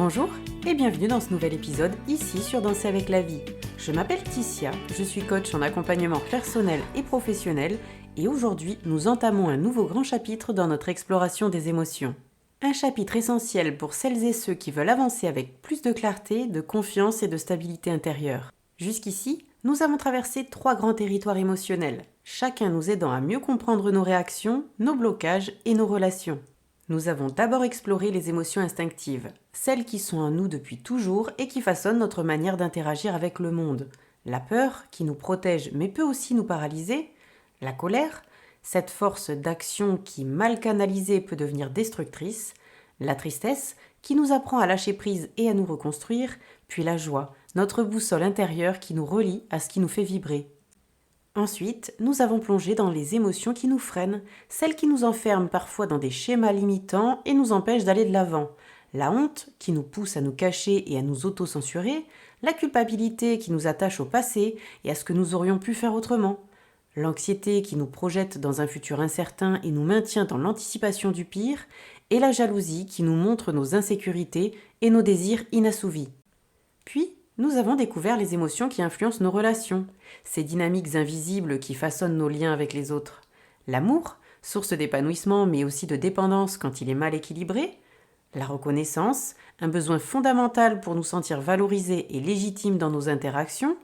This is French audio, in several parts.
Bonjour et bienvenue dans ce nouvel épisode ici sur Danser avec la vie. Je m'appelle Ticia, je suis coach en accompagnement personnel et professionnel et aujourd'hui nous entamons un nouveau grand chapitre dans notre exploration des émotions. Un chapitre essentiel pour celles et ceux qui veulent avancer avec plus de clarté, de confiance et de stabilité intérieure. Jusqu'ici, nous avons traversé 3 grands territoires émotionnels, chacun nous aidant à mieux comprendre nos réactions, nos blocages et nos relations. Nous avons d'abord exploré les émotions instinctives, celles qui sont en nous depuis toujours et qui façonnent notre manière d'interagir avec le monde. La peur, qui nous protège mais peut aussi nous paralyser. La colère, cette force d'action qui, mal canalisée, peut devenir destructrice. La tristesse, qui nous apprend à lâcher prise et à nous reconstruire. Puis la joie, notre boussole intérieure qui nous relie à ce qui nous fait vibrer. Ensuite, nous avons plongé dans les émotions qui nous freinent, celles qui nous enferment parfois dans des schémas limitants et nous empêchent d'aller de l'avant. La honte, qui nous pousse à nous cacher et à nous auto-censurer. La culpabilité, qui nous attache au passé et à ce que nous aurions pu faire autrement. L'anxiété, qui nous projette dans un futur incertain et nous maintient dans l'anticipation du pire. Et la jalousie, qui nous montre nos insécurités et nos désirs inassouvis. Puis, nous avons découvert les émotions qui influencent nos relations, ces dynamiques invisibles qui façonnent nos liens avec les autres. L'amour, source d'épanouissement mais aussi de dépendance quand il est mal équilibré. La reconnaissance, un besoin fondamental pour nous sentir valorisés et légitimes dans nos interactions.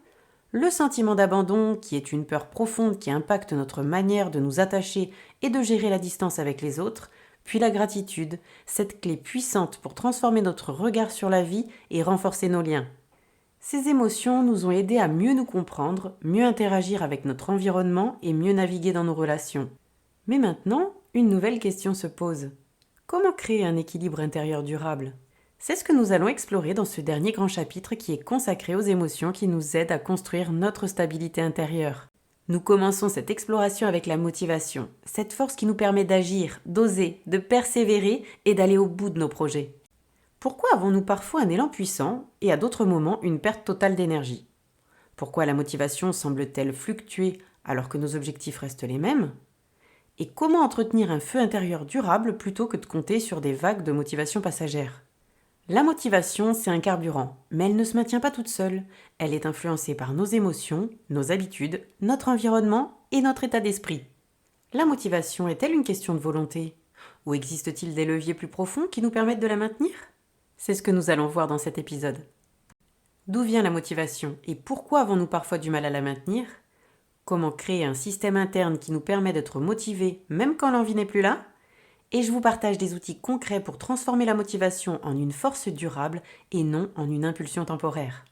Le sentiment d'abandon, qui est une peur profonde qui impacte notre manière de nous attacher et de gérer la distance avec les autres. Puis la gratitude, cette clé puissante pour transformer notre regard sur la vie et renforcer nos liens. Ces émotions nous ont aidés à mieux nous comprendre, mieux interagir avec notre environnement et mieux naviguer dans nos relations. Mais maintenant, une nouvelle question se pose. Comment créer un équilibre intérieur durable ? C'est ce que nous allons explorer dans ce dernier grand chapitre qui est consacré aux émotions qui nous aident à construire notre stabilité intérieure. Nous commençons cette exploration avec la motivation, cette force qui nous permet d'agir, d'oser, de persévérer et d'aller au bout de nos projets. Pourquoi avons-nous parfois un élan puissant et à d'autres moments une perte totale d'énergie ? Pourquoi la motivation semble-t-elle fluctuer alors que nos objectifs restent les mêmes ? Et comment entretenir un feu intérieur durable plutôt que de compter sur des vagues de motivation passagère ? La motivation, c'est un carburant, mais elle ne se maintient pas toute seule. Elle est influencée par nos émotions, nos habitudes, notre environnement et notre état d'esprit. La motivation est-elle une question de volonté ? Ou existe-t-il des leviers plus profonds qui nous permettent de la maintenir ? C'est ce que nous allons voir dans cet épisode. D'où vient la motivation et pourquoi avons-nous parfois du mal à la maintenir ? Comment créer un système interne qui nous permet d'être motivés même quand l'envie n'est plus là ? Et je vous partage des outils concrets pour transformer la motivation en une force durable et non en une impulsion temporaire.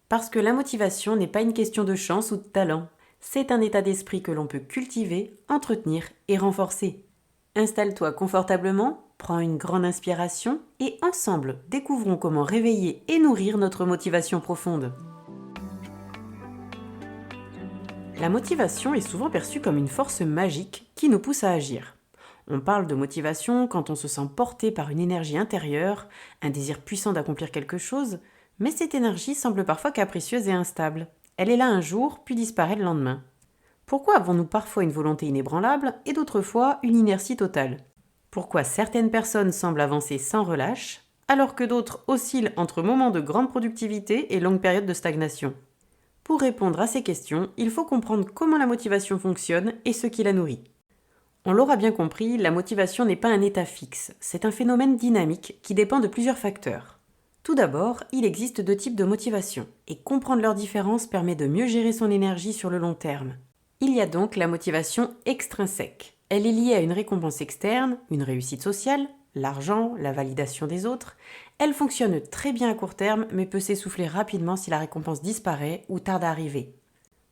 Parce que la motivation n'est pas une question de chance ou de talent, c'est un état d'esprit que l'on peut cultiver, entretenir et renforcer. Installe-toi confortablement, prends une grande inspiration et ensemble, découvrons comment réveiller et nourrir notre motivation profonde. La motivation est souvent perçue comme une force magique qui nous pousse à agir. On parle de motivation quand on se sent porté par une énergie intérieure, un désir puissant d'accomplir quelque chose, mais cette énergie semble parfois capricieuse et instable. Elle est là un jour, puis disparaît le lendemain. Pourquoi avons-nous parfois une volonté inébranlable et d'autres fois une inertie totale ? Pourquoi certaines personnes semblent avancer sans relâche, alors que d'autres oscillent entre moments de grande productivité et longues périodes de stagnation ? Pour répondre à ces questions, il faut comprendre comment la motivation fonctionne et ce qui la nourrit. On l'aura bien compris, la motivation n'est pas un état fixe, c'est un phénomène dynamique qui dépend de plusieurs facteurs. Tout d'abord, il existe 2 types de motivation, et comprendre leurs différences permet de mieux gérer son énergie sur le long terme. Il y a donc la motivation extrinsèque. Elle est liée à une récompense externe, une réussite sociale, l'argent, la validation des autres. Elle fonctionne très bien à court terme, mais peut s'essouffler rapidement si la récompense disparaît ou tarde à arriver.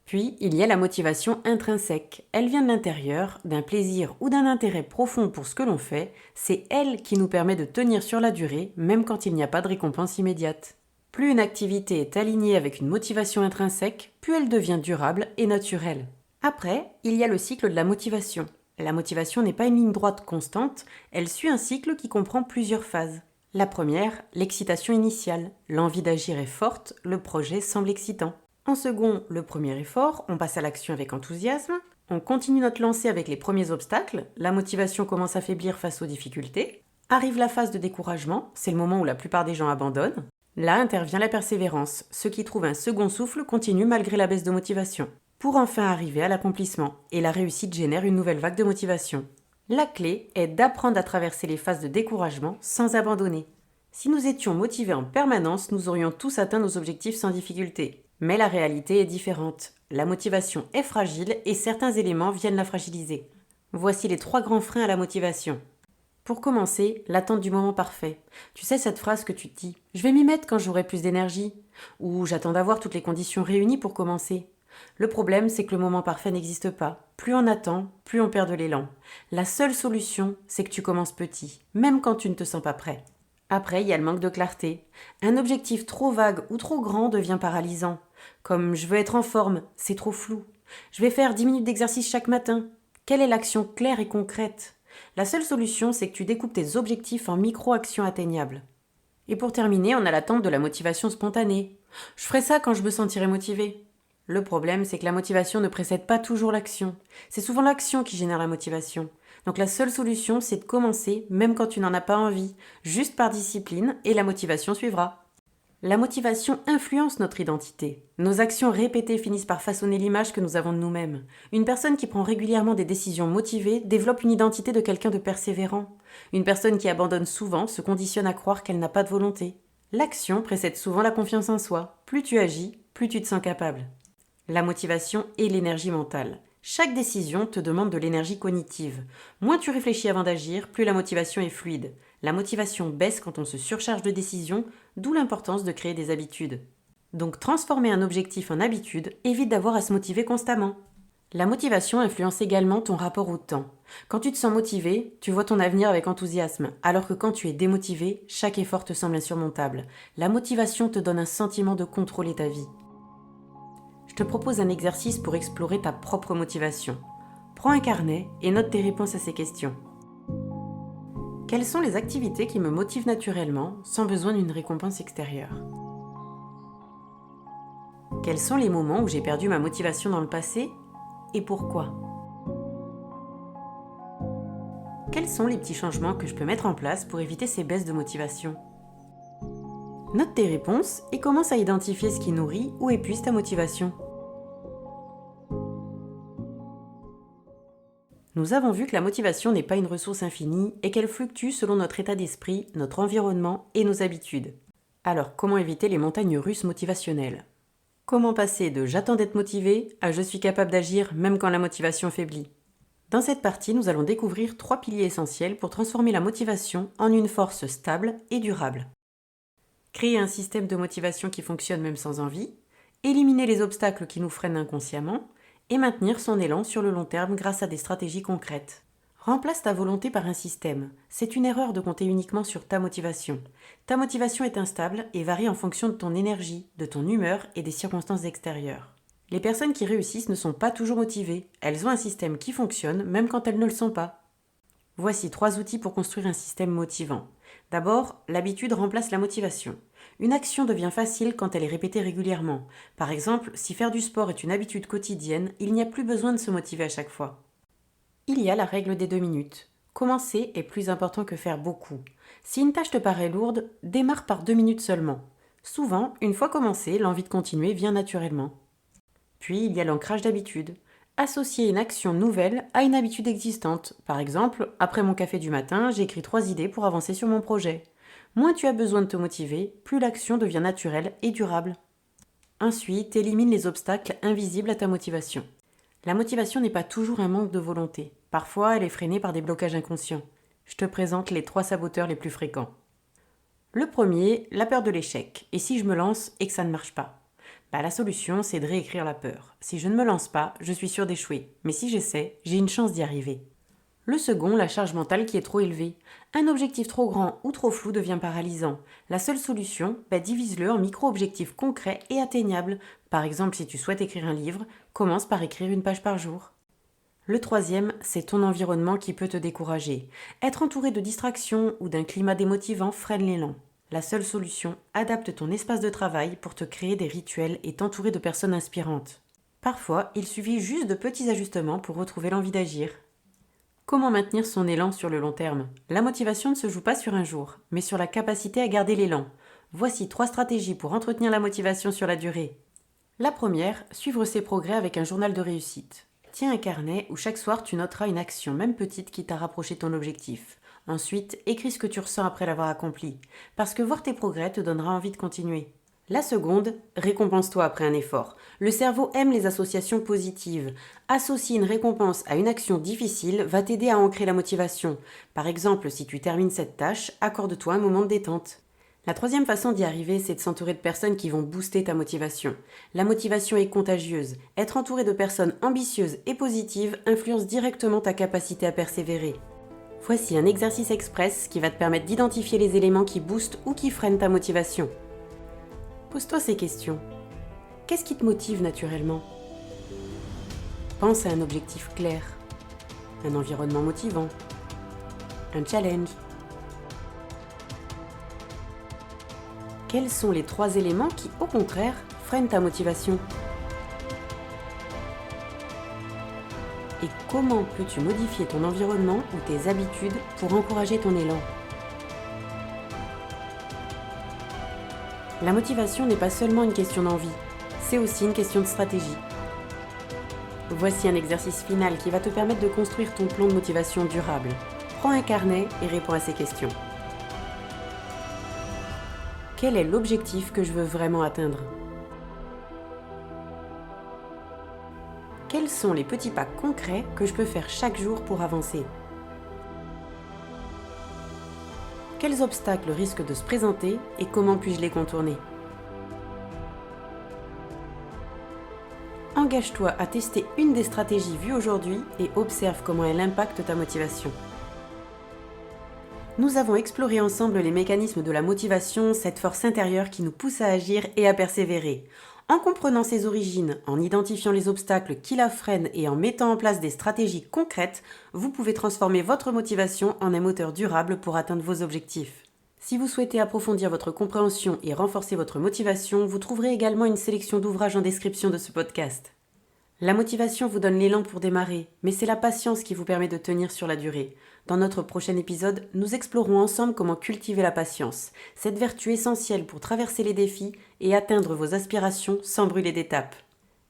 Puis, il y a la motivation intrinsèque. Elle vient de l'intérieur, d'un plaisir ou d'un intérêt profond pour ce que l'on fait. C'est elle qui nous permet de tenir sur la durée, même quand il n'y a pas de récompense immédiate. Plus une activité est alignée avec une motivation intrinsèque, plus elle devient durable et naturelle. Après, il y a le cycle de la motivation. La motivation n'est pas une ligne droite constante, elle suit un cycle qui comprend plusieurs phases. La première, l'excitation initiale. L'envie d'agir est forte, le projet semble excitant. En second, le premier effort, on passe à l'action avec enthousiasme. On continue notre lancée avec les premiers obstacles, la motivation commence à faiblir face aux difficultés. Arrive la phase de découragement, c'est le moment où la plupart des gens abandonnent. Là intervient la persévérance. Ceux qui trouvent un second souffle continuent malgré la baisse de motivation, pour enfin arriver à l'accomplissement. Et la réussite génère une nouvelle vague de motivation. La clé est d'apprendre à traverser les phases de découragement sans abandonner. Si nous étions motivés en permanence, nous aurions tous atteint nos objectifs sans difficulté. Mais la réalité est différente. La motivation est fragile et certains éléments viennent la fragiliser. Voici les 3 grands freins à la motivation. Pour commencer, l'attente du moment parfait. Tu sais cette phrase que tu te dis « je vais m'y mettre quand j'aurai plus d'énergie » ou « j'attends d'avoir toutes les conditions réunies pour commencer ». Le problème, c'est que le moment parfait n'existe pas. Plus on attend, plus on perd de l'élan. La seule solution, c'est que tu commences petit, même quand tu ne te sens pas prêt. Après, il y a le manque de clarté. Un objectif trop vague ou trop grand devient paralysant. Comme « je veux être en forme », c'est trop flou. « Je vais faire 10 minutes d'exercice chaque matin ». Quelle est l'action claire et concrète ? La seule solution, c'est que tu découpes tes objectifs en micro-actions atteignables. Et pour terminer, on a l'attente de la motivation spontanée. Je ferai ça quand je me sentirai motivé. Le problème, c'est que la motivation ne précède pas toujours l'action. C'est souvent l'action qui génère la motivation. Donc la seule solution, c'est de commencer, même quand tu n'en as pas envie, juste par discipline, et la motivation suivra. La motivation influence notre identité. Nos actions répétées finissent par façonner l'image que nous avons de nous-mêmes. Une personne qui prend régulièrement des décisions motivées développe une identité de quelqu'un de persévérant. Une personne qui abandonne souvent se conditionne à croire qu'elle n'a pas de volonté. L'action précède souvent la confiance en soi. Plus tu agis, plus tu te sens capable. La motivation et l'énergie mentale. Chaque décision te demande de l'énergie cognitive. Moins tu réfléchis avant d'agir, plus la motivation est fluide. La motivation baisse quand on se surcharge de décisions, d'où l'importance de créer des habitudes. Donc transformer un objectif en habitude évite d'avoir à se motiver constamment. La motivation influence également ton rapport au temps. Quand tu te sens motivé, tu vois ton avenir avec enthousiasme, alors que quand tu es démotivé, chaque effort te semble insurmontable. La motivation te donne un sentiment de contrôler ta vie. Je te propose un exercice pour explorer ta propre motivation. Prends un carnet et note tes réponses à ces questions. Quelles sont les activités qui me motivent naturellement sans besoin d'une récompense extérieure ? Quels sont les moments où j'ai perdu ma motivation dans le passé et pourquoi ? Quels sont les petits changements que je peux mettre en place pour éviter ces baisses de motivation ? Note tes réponses et commence à identifier ce qui nourrit ou épuise ta motivation. Nous avons vu que la motivation n'est pas une ressource infinie et qu'elle fluctue selon notre état d'esprit, notre environnement et nos habitudes. Alors, comment éviter les montagnes russes motivationnelles ? Comment passer de « j'attends d'être motivé » à « je suis capable d'agir même quand la motivation faiblit » ? Dans cette partie, nous allons découvrir 3 piliers essentiels pour transformer la motivation en une force stable et durable. Créer un système de motivation qui fonctionne même sans envie, éliminer les obstacles qui nous freinent inconsciemment, et maintenir son élan sur le long terme grâce à des stratégies concrètes. Remplace ta volonté par un système. C'est une erreur de compter uniquement sur ta motivation. Ta motivation est instable et varie en fonction de ton énergie, de ton humeur et des circonstances extérieures. Les personnes qui réussissent ne sont pas toujours motivées. Elles ont un système qui fonctionne même quand elles ne le sont pas. Voici 3 outils pour construire un système motivant. D'abord, l'habitude remplace la motivation. Une action devient facile quand elle est répétée régulièrement. Par exemple, si faire du sport est une habitude quotidienne, il n'y a plus besoin de se motiver à chaque fois. Il y a la règle des 2 minutes. Commencer est plus important que faire beaucoup. Si une tâche te paraît lourde, démarre par 2 minutes seulement. Souvent, une fois commencé, l'envie de continuer vient naturellement. Puis, il y a l'ancrage d'habitude. Associer une action nouvelle à une habitude existante. Par exemple, après mon café du matin, j'ai écrit 3 idées pour avancer sur mon projet. Moins tu as besoin de te motiver, plus l'action devient naturelle et durable. Ensuite, élimine les obstacles invisibles à ta motivation. La motivation n'est pas toujours un manque de volonté. Parfois, elle est freinée par des blocages inconscients. Je te présente les 3 saboteurs les plus fréquents. Le premier, la peur de l'échec. Et si je me lance et que ça ne marche pas ? La solution, c'est de réécrire la peur. Si je ne me lance pas, je suis sûre d'échouer. Mais si j'essaie, j'ai une chance d'y arriver. Le second, la charge mentale qui est trop élevée. Un objectif trop grand ou trop flou devient paralysant. La seule solution, divise-le en micro-objectifs concrets et atteignables. Par exemple, si tu souhaites écrire un livre, commence par écrire 1 page par jour. Le troisième, c'est ton environnement qui peut te décourager. Être entouré de distractions ou d'un climat démotivant freine l'élan. La seule solution, adapte ton espace de travail pour te créer des rituels et t'entourer de personnes inspirantes. Parfois, il suffit juste de petits ajustements pour retrouver l'envie d'agir. Comment maintenir son élan sur le long terme? La motivation ne se joue pas sur un jour, mais sur la capacité à garder l'élan. Voici 3 stratégies pour entretenir la motivation sur la durée. La première, suivre ses progrès avec un journal de réussite. Tiens un carnet où chaque soir tu noteras une action, même petite, qui t'a rapproché de ton objectif. Ensuite, écris ce que tu ressens après l'avoir accompli, parce que voir tes progrès te donnera envie de continuer. La seconde, récompense-toi après un effort. Le cerveau aime les associations positives. Associer une récompense à une action difficile va t'aider à ancrer la motivation. Par exemple, si tu termines cette tâche, accorde-toi un moment de détente. La troisième façon d'y arriver, c'est de s'entourer de personnes qui vont booster ta motivation. La motivation est contagieuse. Être entouré de personnes ambitieuses et positives influence directement ta capacité à persévérer. Voici un exercice express qui va te permettre d'identifier les éléments qui boostent ou qui freinent ta motivation. Pose-toi ces questions. Qu'est-ce qui te motive naturellement? Pense à un objectif clair, un environnement motivant, un challenge. Quels sont les 3 éléments qui, au contraire, freinent ta motivation? Et comment peux-tu modifier ton environnement ou tes habitudes pour encourager ton élan? La motivation n'est pas seulement une question d'envie, c'est aussi une question de stratégie. Voici un exercice final qui va te permettre de construire ton plan de motivation durable. Prends un carnet et réponds à ces questions. Quel est l'objectif que je veux vraiment atteindre? Quels sont les petits pas concrets que je peux faire chaque jour pour avancer? Quels obstacles risquent de se présenter et comment puis-je les contourner? Engage-toi à tester une des stratégies vues aujourd'hui et observe comment elle impacte ta motivation. Nous avons exploré ensemble les mécanismes de la motivation, cette force intérieure qui nous pousse à agir et à persévérer. En comprenant ses origines, en identifiant les obstacles qui la freinent et en mettant en place des stratégies concrètes, vous pouvez transformer votre motivation en un moteur durable pour atteindre vos objectifs. Si vous souhaitez approfondir votre compréhension et renforcer votre motivation, vous trouverez également une sélection d'ouvrages en description de ce podcast. La motivation vous donne l'élan pour démarrer, mais c'est la patience qui vous permet de tenir sur la durée. Dans notre prochain épisode, nous explorons ensemble comment cultiver la patience, cette vertu essentielle pour traverser les défis et atteindre vos aspirations sans brûler d'étapes.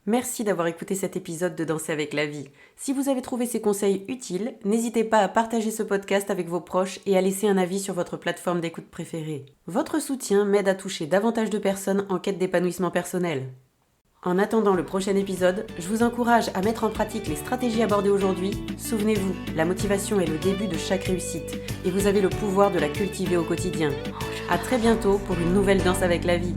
Merci d'avoir écouté cet épisode de Danser avec la vie. Si vous avez trouvé ces conseils utiles, n'hésitez pas à partager ce podcast avec vos proches et à laisser un avis sur votre plateforme d'écoute préférée. Votre soutien m'aide à toucher davantage de personnes en quête d'épanouissement personnel. En attendant le prochain épisode, je vous encourage à mettre en pratique les stratégies abordées aujourd'hui. Souvenez-vous, la motivation est le début de chaque réussite et vous avez le pouvoir de la cultiver au quotidien. À très bientôt pour une nouvelle Danse avec la vie.